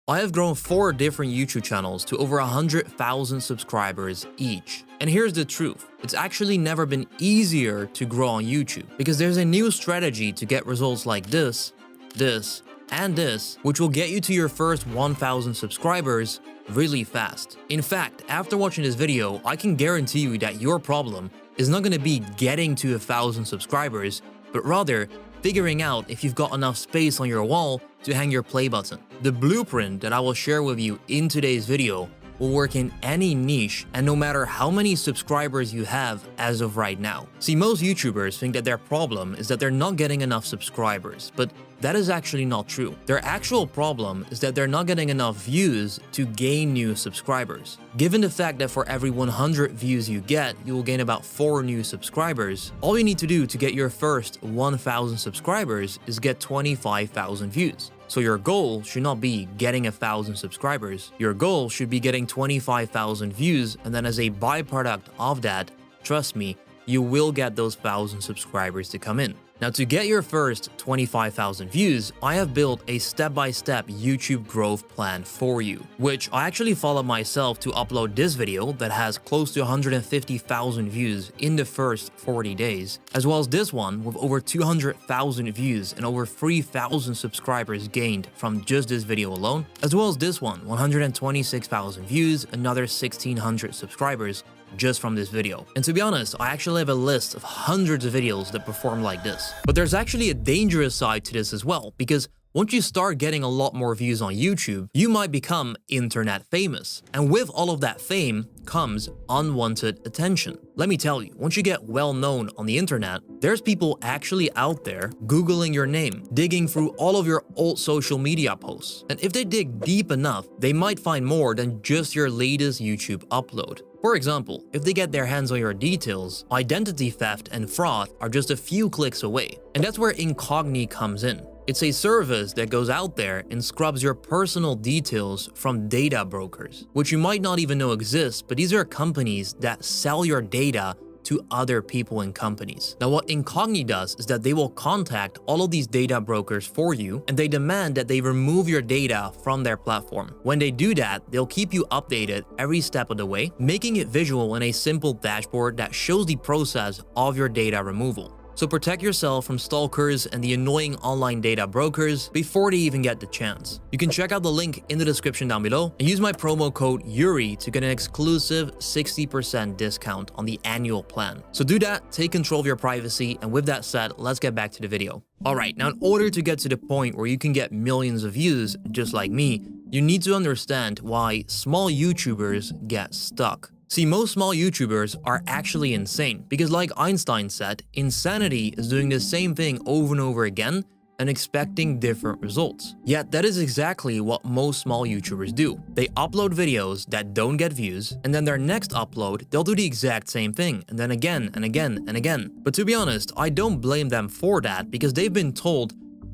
I have grown 4 different YouTube channels to over 100,000 subscribers each. And here's the truth, it's actually never been easier to grow on YouTube because there's a new strategy to get results like this, and this, which will get you to your first 1,000 subscribers really fast. In fact, after watching this video, I can guarantee you that your problem is not going to be getting to 1,000 subscribers, but rather figuring out if you've got enough space on your wall to hang your play button. The blueprint that I will share with you in today's video will work in any niche and no matter how many subscribers you have as of right now. See, most YouTubers think that their problem is that they're not getting enough subscribers, but that is actually not true. Their actual problem is that they're not getting enough views to gain new subscribers. Given the fact that for every 100 views you get, you will gain about 4 new subscribers, all you need to do to get your first 1,000 subscribers is get 25,000 views. So your goal should not be getting 1,000 subscribers. Your goal should be getting 25,000 views, and then as a byproduct of that, trust me, you will get those 1,000 subscribers to come in. Now, to get your first 25,000 views, I have built a step-by-step YouTube growth plan for you, which I actually followed myself to upload this video that has close to 150,000 views in the first 40 days, as well as this one with over 200,000 views and over 3,000 subscribers gained from just this video alone, as well as this one, 126,000 views, another 1,600 subscribers, just from this video. And to be honest, I actually have a list of hundreds of videos that perform like this. But there's actually a dangerous side to this as well, because once you start getting a lot more views on YouTube, you might become internet famous. And with all of that fame comes unwanted attention. Let me tell you, once you get well known on the internet, there's people actually out there Googling your name, digging through all of your old social media posts. And if they dig deep enough, they might find more than just your latest YouTube upload. For example, if they get their hands on your details, identity theft and fraud are just a few clicks away. And that's where Incogni comes in. It's a service that goes out there and scrubs your personal details from data brokers, which you might not even know exist, but these are companies that sell your data to other people and companies. Now, what Incogni does is that they will contact all of these data brokers for you, and they demand that they remove your data from their platform. When they do that, they'll keep you updated every step of the way, making it visual in a simple dashboard that shows the process of your data removal. So protect yourself from stalkers and the annoying online data brokers before they even get the chance. You can check out the link in the description down below and use my promo code YURI to get an exclusive 60% discount on the annual plan. So do that, take control of your privacy, and with that said, let's get back to the video. Alright, now in order to get to the point where you can get millions of views just like me, you need to understand why small YouTubers get stuck. See, most small YouTubers are actually insane because, like Einstein said, insanity is doing the same thing over and over again and expecting different results. Yet that is exactly what most small YouTubers do. They upload videos that don't get views, and then their next upload, they'll do the exact same thing, and then again and again and again. But to be honest, I don't blame them for that because they've been told,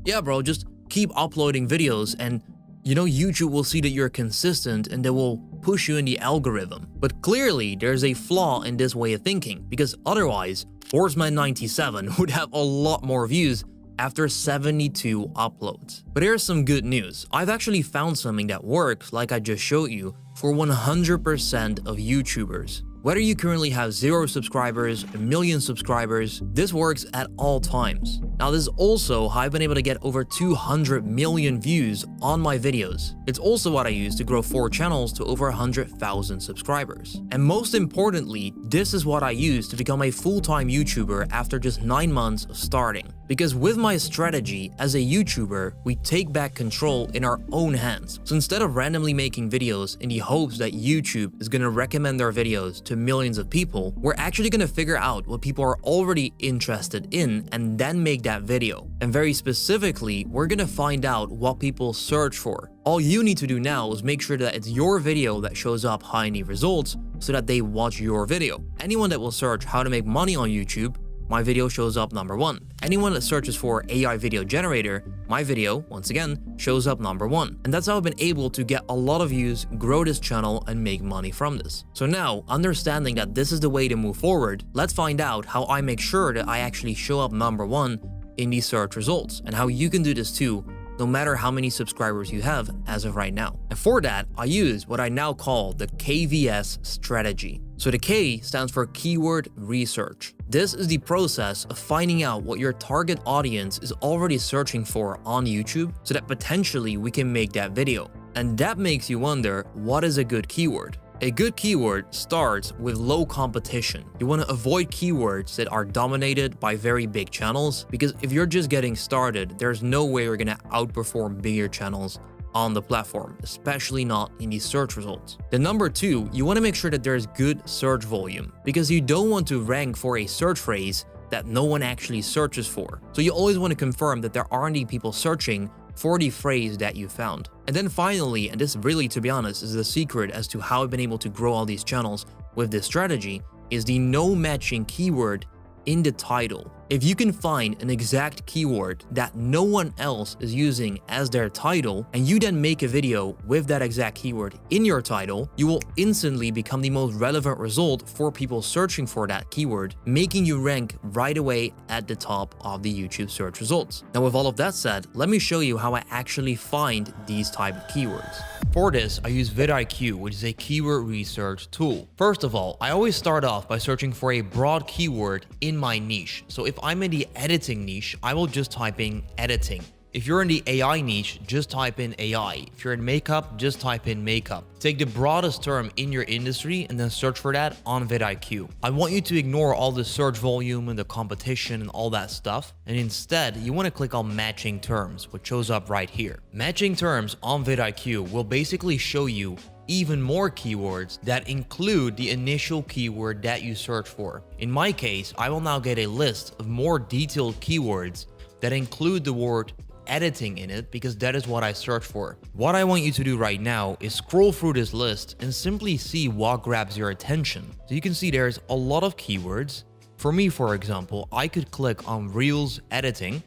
yeah bro, just keep uploading videos and you know, YouTube will see that you're consistent and they will push you in the algorithm. But clearly, there's a flaw in this way of thinking, because otherwise, Horseman97 would have a lot more views after 72 uploads. But here's some good news. I've actually found something that works, like I just showed you, for 100% of YouTubers. Whether you currently have 0 subscribers, 1 million subscribers, this works at all times. Now, this is also how I've been able to get over 200 million views on my videos. It's also what I use to grow 4 channels to over 100,000 subscribers. And most importantly, this is what I use to become a full-time YouTuber after just 9 months of starting. Because with my strategy as a YouTuber, we take back control in our own hands. So instead of randomly making videos in the hopes that YouTube is going to recommend our videos to millions of people, we're actually going to figure out what people are already interested in and then make that video. And very specifically, we're going to find out what people search for. All you need to do now is make sure that it's your video that shows up high in the results so that they watch your video. Anyone that will search how to make money on YouTube, my video shows up number 1. Anyone that searches for AI video generator, my video, once again, shows up number 1. And that's how I've been able to get a lot of views, grow this channel, and make money from this. So now, understanding that this is the way to move forward, let's find out how I make sure that I actually show up number 1 in these search results, and how you can do this too no matter how many subscribers you have as of right now. And for that, I use what I now call the KVS strategy. So the K stands for keyword research. This is the process of finding out what your target audience is already searching for on YouTube so that potentially we can make that video. And that makes you wonder, what is a good keyword? A good keyword starts with low competition. You want to avoid keywords that are dominated by very big channels, because if you're just getting started, there's no way you're going to outperform bigger channels on the platform, especially not in the search results. Then number two, you want to make sure that there's good search volume, because you don't want to rank for a search phrase that no one actually searches for. So you always want to confirm that there aren't any people searching for the phrase that you found. And then finally, and this really, to be honest, is the secret as to how I've been able to grow all these channels with this strategy, is the no matching keyword in the title. If you can find an exact keyword that no one else is using as their title, and you then make a video with that exact keyword in your title, you will instantly become the most relevant result for people searching for that keyword, making you rank right away at the top of the YouTube search results. Now, with all of that said, let me show you how I actually find these type of keywords. For this, I use vidIQ, which is a keyword research tool. First of all, I always start off by searching for a broad keyword in my niche. So if I'm in the editing niche, I will just type in editing. If you're in the AI niche, just type in AI. If you're in makeup, just type in makeup. Take the broadest term in your industry and then search for that on vidIQ. I want you to ignore all the search volume and the competition and all that stuff. And instead, you want to click on matching terms, which shows up right here. Matching terms on vidIQ will basically show you even more keywords that include the initial keyword that you search for. In my case, I will now get a list of more detailed keywords that include the word editing in it, because that is what I search for. What I want you to do right now is scroll through this list and simply see what grabs your attention. So you can see there's a lot of keywords. For me, for example, I could click on Reels editing,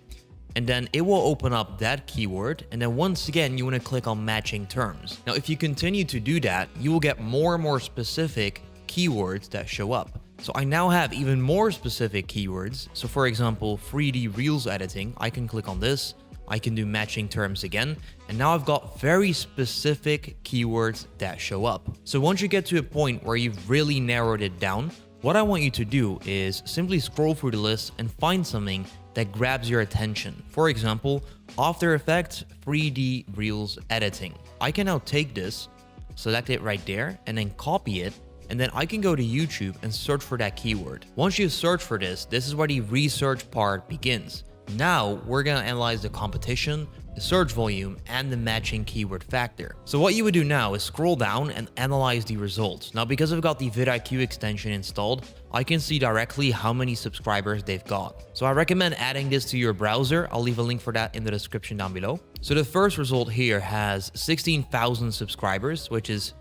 and then it will open up that keyword, and then once again you want to click on matching terms. Now if you continue to do that, you will get more and more specific keywords that show up. So I now have even more specific keywords. So for example, 3D Reels editing, I can click on this, I can do matching terms again, and now I've got very specific keywords that show up. So once you get to a point where you've really narrowed it down, what I want you to do is simply scroll through the list and find something that grabs your attention. For example, After Effects 3D Reels editing. I can now take this, select it right there, and then copy it, and then I can go to YouTube and search for that keyword. Once you search for this is where the research part begins. Now we're gonna analyze the competition, the search volume, and the matching keyword factor. So what you would do now is scroll down and analyze the results. Now because I've got the vidIQ extension installed, I can see directly how many subscribers they've got. So I recommend adding this to your browser. I'll leave a link for that in the description down below. So the first result here has 16,000 subscribers, which is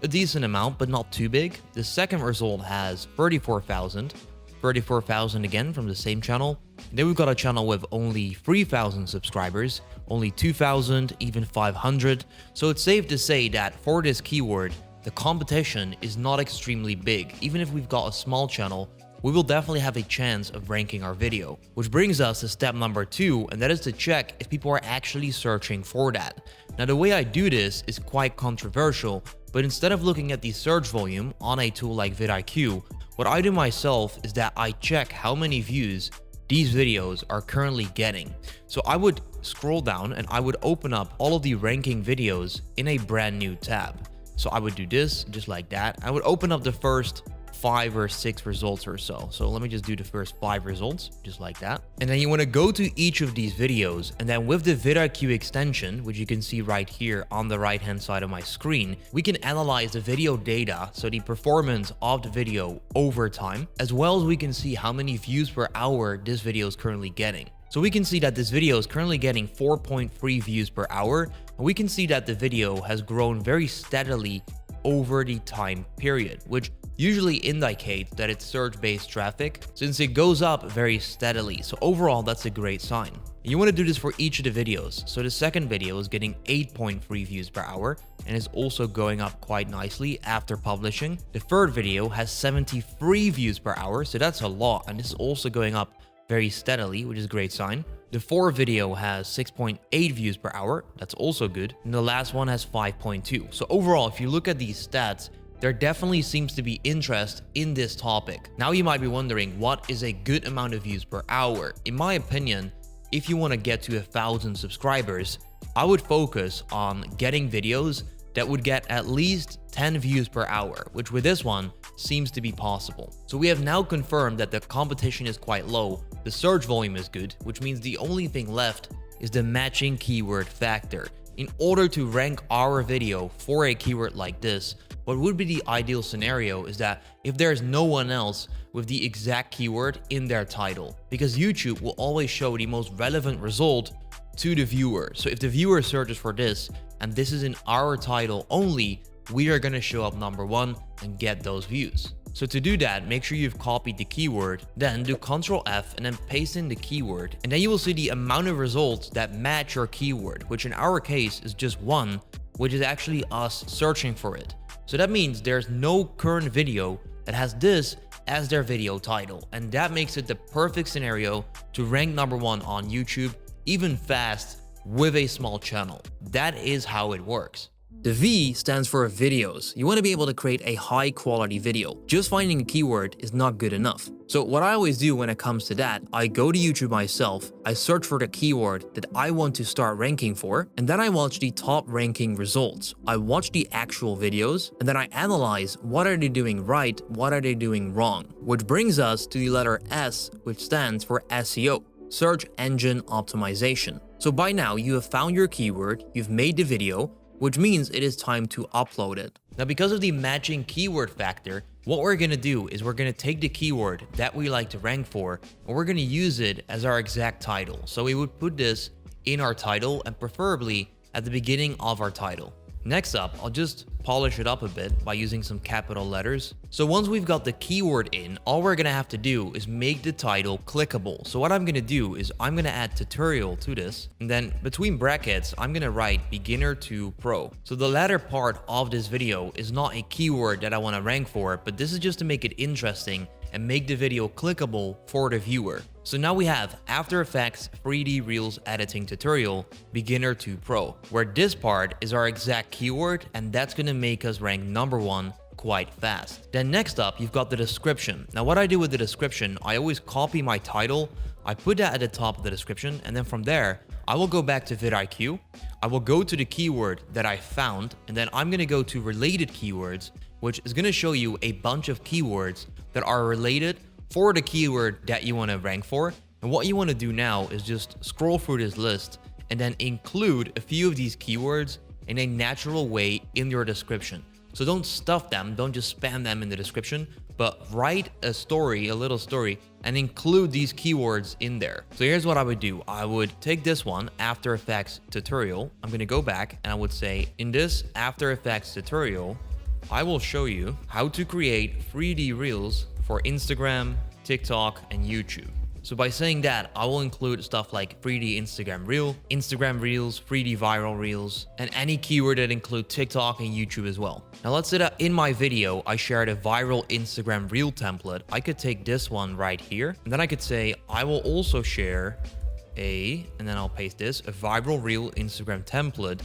a decent amount, but not too big. The second result has 34,000 again from the same channel. Then we've got a channel with only 3,000 subscribers, only 2,000, even 500. So it's safe to say that for this keyword, the competition is not extremely big. Even if we've got a small channel, we will definitely have a chance of ranking our video. Which brings us to step number 2, and that is to check if people are actually searching for that. Now the way I do this is quite controversial, but instead of looking at the search volume on a tool like vidIQ, what I do myself is that I check how many views these videos are currently getting. So I would scroll down and I would open up all of the ranking videos in a brand new tab. So I would do this just like that. I would open up the first 5 or 6 results or so. So let me just do the first 5 results, just like that. And then you want to go to each of these videos, and then with the vidIQ extension, which you can see right here on the right hand side of my screen, we can analyze the video data, so the performance of the video over time, as well as we can see how many views per hour this video is currently getting. So we can see that this video is currently getting 4.3 views per hour, and we can see that the video has grown very steadily over the time period, which usually indicates that it's search-based traffic, since it goes up very steadily. So overall, that's a great sign. You want to do this for each of the videos. So the second video is getting 8.3 views per hour and is also going up quite nicely after publishing. The third video has 73 views per hour, so that's a lot, and this is also going up very steadily, which is a great sign. The 4 video has 6.8 views per hour, that's also good, and the last one has 5.2. So overall, if you look at these stats, there definitely seems to be interest in this topic. Now you might be wondering, what is a good amount of views per hour? In my opinion, if you want to get to 1,000 subscribers, I would focus on getting videos that would get at least 10 views per hour, which with this one seems to be possible. So we have now confirmed that the competition is quite low, the search volume is good, which means the only thing left is the matching keyword factor. In order to rank our video for a keyword like this, what would be the ideal scenario is that if there's no one else with the exact keyword in their title, because YouTube will always show the most relevant result to the viewer. So if the viewer searches for this and this is in our title only, we are going to show up number 1 and get those views. So to do that, make sure you've copied the keyword, then do Ctrl F and then paste in the keyword, and then you will see the amount of results that match your keyword, which in our case is just 1, which is actually us searching for it. So that means there's no current video that has this as their video title, and that makes it the perfect scenario to rank number 1 on YouTube, even fast with a small channel. That is how it works. The V stands for videos. You want to be able to create a high quality video. Just finding a keyword is not good enough. So what I always do when it comes to that, I go to YouTube myself, I search for the keyword that I want to start ranking for, and then I watch the top ranking results. I watch the actual videos, and then I analyze what are they doing right, what are they doing wrong. Which brings us to the letter S, which stands for SEO, Search Engine Optimization. So by now you have found your keyword, you've made the video, which means it is time to upload it. Now, because of the matching keyword factor, what we're gonna do is we're gonna take the keyword that we like to rank for, and we're gonna use it as our exact title. So we would put this in our title and preferably at the beginning of our title. Next up, I'll just polish it up a bit by using some capital letters. So once we've got the keyword in, all we're gonna have to do is make the title clickable. So what I'm gonna do is I'm gonna add tutorial to this, and then between brackets, I'm gonna write beginner to pro. So the latter part of this video is not a keyword that I wanna rank for, but this is just to make it interesting and make the video clickable for the viewer. So now we have After Effects 3D Reels Editing Tutorial, Beginner to Pro, where this part is our exact keyword, and that's gonna make us rank number 1 quite fast. Then next up, you've got the description. Now what I do with the description, I always copy my title, I put that at the top of the description, and then from there, I will go back to vidIQ, I will go to the keyword that I found, and then I'm gonna go to related keywords, which is gonna show you a bunch of keywords that are related for the keyword that you want to rank for. And what you want to do now is just scroll through this list and then include a few of these keywords in a natural way in your description. So don't stuff them, don't just spam them in the description, but write a story, a little story, and include these keywords in there. So here's what I would do. I would take this one, After Effects tutorial. I'm going to go back and I would say, in this After Effects tutorial, I will show you how to create 3D reels for Instagram, TikTok, and YouTube. So by saying that, I will include stuff like 3D Instagram Reel, Instagram Reels, 3D Viral Reels, and any keyword that include TikTok and YouTube as well. Now let's say that in my video, I shared a viral Instagram Reel template. I could take this one right here, and then I could say, I will also share and then I'll paste this, a viral Reel Instagram template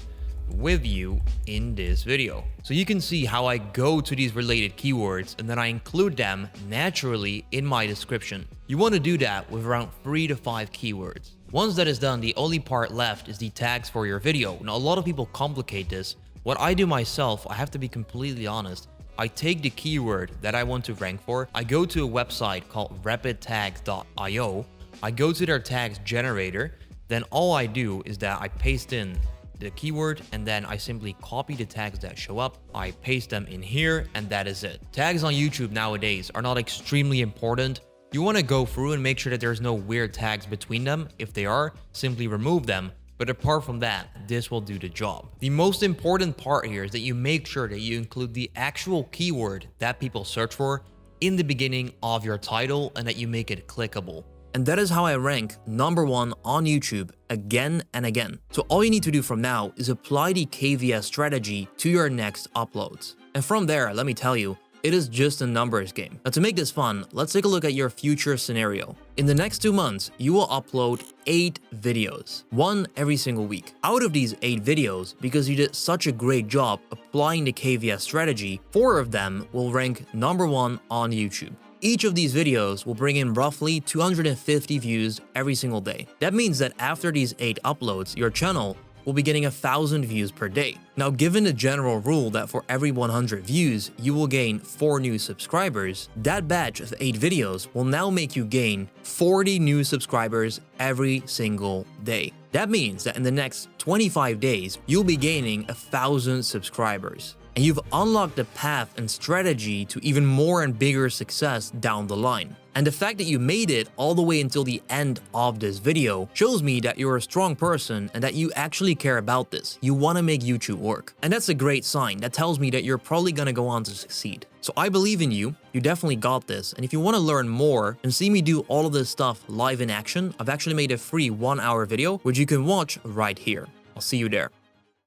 with you in this video. So you can see how I go to these related keywords and then I include them naturally in my description. You want to do that with around 3 to 5 keywords. Once that is done, the only part left is the tags for your video. Now, a lot of people complicate this. What I do myself, I have to be completely honest, I take the keyword that I want to rank for, I go to a website called rapidtags.io, I go to their tags generator, then all I do is that I paste in the keyword and then I simply copy the tags that show up, I paste them in here, and that is it. Tags on YouTube nowadays are not extremely important. You want to go through and make sure that there's no weird tags between them. If they are, simply remove them. But apart from that, this will do the job. The most important part here is that you make sure that you include the actual keyword that people search for in the beginning of your title and that you make it clickable. And that is how I rank number 1 on YouTube again and again. So all you need to do from now is apply the KVS strategy to your next uploads. And from there, let me tell you, It is just a numbers game. Now to make this fun, let's take a look at your future scenario. In the next 2 months, you will upload 8 videos, one every single week. Out of these 8 videos, because you did such a great job applying the KVS strategy, 4 of them will rank number 1 on YouTube. Each of these videos will bring in roughly 250 views every single day. That means that after these 8 uploads, your channel will be getting 1,000 views per day. Now, given the general rule that for every 100 views, you will gain 4 new subscribers, that batch of 8 videos will now make you gain 40 new subscribers every single day. That means that in the next 25 days, you'll be gaining 1,000 subscribers. And you've unlocked the path and strategy to even more and bigger success down the line. And the fact that you made it all the way until the end of this video shows me that you're a strong person and that you actually care about this. You want to make YouTube work. And that's a great sign. That tells me that you're probably going to go on to succeed. So I believe in you. You definitely got this. And if you want to learn more and see me do all of this stuff live in action, I've actually made a free 1-hour video, which you can watch right here. I'll see you there.